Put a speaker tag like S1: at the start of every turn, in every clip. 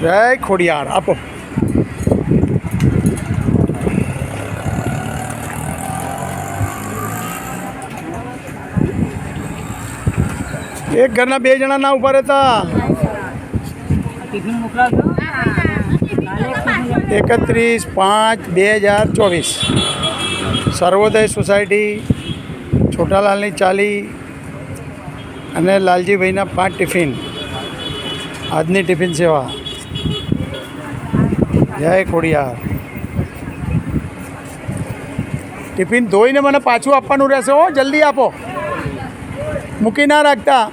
S1: જય ખોડિયાર આપો. એક ઘરના 2 જણા ના ઉભા રહેતા. 31/5/2024 સર્વોદય સોસાયટી છોટાલાલની ચાલી અને લાલજીભાઈના 5 ટિફિન. આજની ટિફિન સેવા. જય ખોડિયાર. ટિફિન ધોઈને મને પાછું આપવાનું રહેશે હો. જલ્દી આપો, મૂકી ના રાખતા.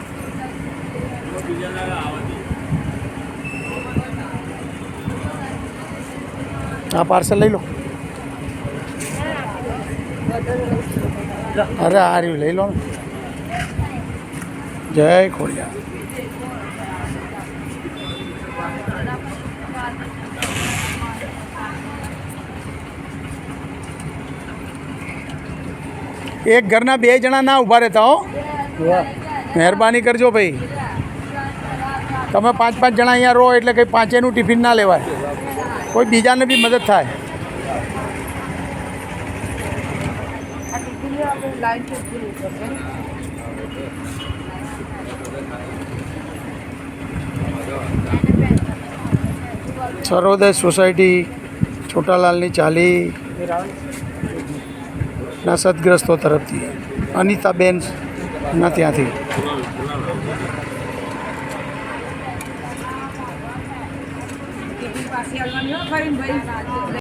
S1: આ પાર્સલ લઈ લો. અરે આ રહ્યું, લઈ લો ને. જય ખોડિયાર. એક ઘરના 2 જણા ના ઊભા રહેતા હો. મહેરબાની કરજો ભાઈ. તમે 5-5 જણા અહીંયા રહો એટલે કંઈ પાંચેનું ટિફિન ના લેવાય. કોઈ બીજાને બી મદદ થાય. સર્વોદય સોસાયટી છોટાલાલની ચાલી ના સદગ્રસ્તો તરફથી અનિતાબેન ના ત્યાંથી.